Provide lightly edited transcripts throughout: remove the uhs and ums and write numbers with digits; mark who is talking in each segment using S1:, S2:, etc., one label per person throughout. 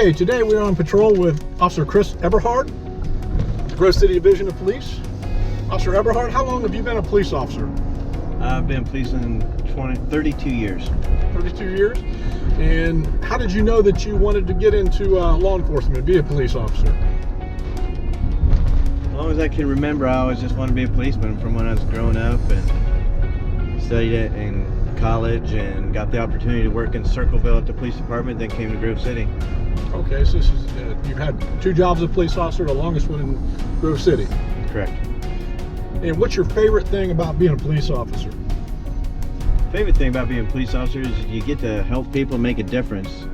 S1: Okay, today we're on patrol with Officer Eberhard, Grove City Division of Police. Officer Eberhard, how long have you been a police officer?
S2: I've been policing 32 years.
S1: 32 years? And how did you know that you wanted to get into law enforcement and be a police officer?
S2: As long as I can remember, I always just wanted to be a policeman from when I was growing up, and studied it in college and got the opportunity to work in Circleville at the police department, then came to Grove City.
S1: Okay, so this is, you've had 2 jobs as a police officer, the longest one in Grove City.
S2: Correct.
S1: And what's your favorite thing about being a police officer?
S2: Favorite thing about being a police officer is you get to help people make a difference.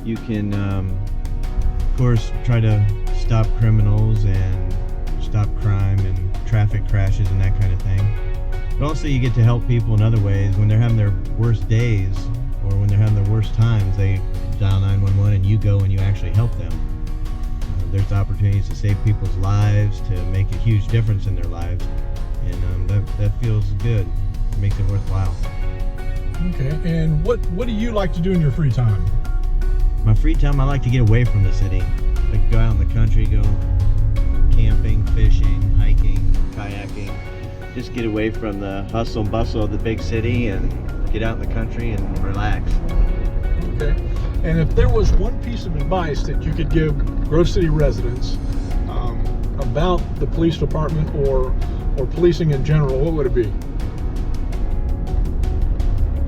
S2: You can, of course, try to stop criminals and stop crime and traffic crashes and that kind of thing. But also you get to help people in other ways. When they're having their worst days or when they're having their worst times, they dial 911 and you go and you actually help them. There's opportunities to save people's lives, to make a huge difference in their lives, and that feels good. It makes it worthwhile.
S1: Okay, and what do you like to do in your free time?
S2: My free time, I like to get away from the city. Like go out in the country, go camping, fishing, hiking, kayaking. Just get away from the hustle and bustle of the big city and get out in the country and relax.
S1: Okay. And if there was one piece of advice that you could give Grove City residents about the police department or policing in general, what would it be?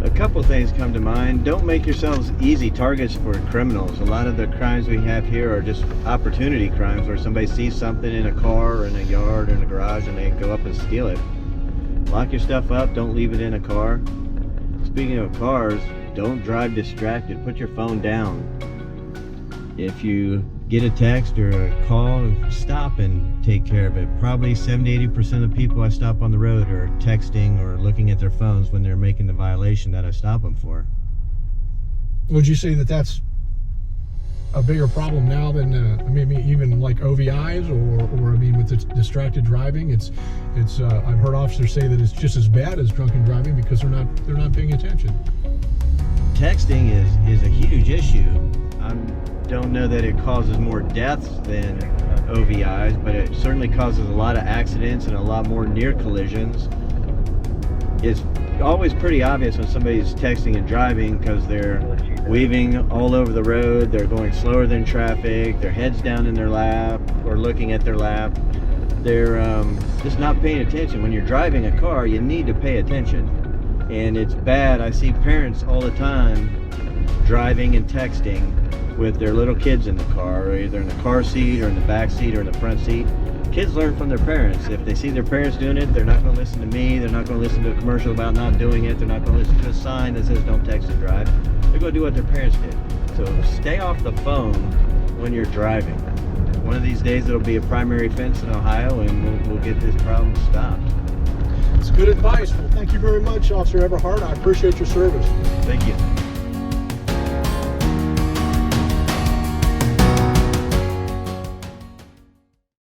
S2: A couple things come to mind. Don't make yourselves easy targets for criminals. A lot of the crimes we have here are just opportunity crimes where somebody sees something in a car or in a yard or in a garage and they go up and steal it. Lock your stuff up, don't leave it in a car. Speaking of cars, don't drive distracted. Put your phone down. If you get a text or a call, stop and take care of it. Probably 70-80% of people I stop on the road are texting or looking at their phones when they're making the violation that I stop them for.
S1: Would you say that that's a bigger problem now than maybe even like OVIs or I mean with the distracted driving? It's I've heard officers say that it's just as bad as drunken driving because they're not paying attention.
S2: Texting is a huge issue. I don't know that it causes more deaths than OVIs, but it certainly causes a lot of accidents and a lot more near collisions. It's always pretty obvious when somebody's texting and driving because they're weaving all over the road, they're going slower than traffic, their head's down in their lap or looking at their lap. They're just not paying attention. When you're driving a car, you need to pay attention. And it's bad. I see parents all the time driving and texting with their little kids in the car, or either in the car seat or in the back seat or in the front seat. Kids learn from their parents. If they see their parents doing it, they're not going to listen to me. They're not going to listen to a commercial about not doing it. They're not going to listen to a sign that says don't text and drive. They're going to do what their parents did. So stay off the phone when you're driving. One of these days it'll be a primary offense in Ohio and we'll get this problem stopped.
S1: It's good advice. Well, thank you very much, Officer Eberhard. I appreciate your service.
S2: Thank you.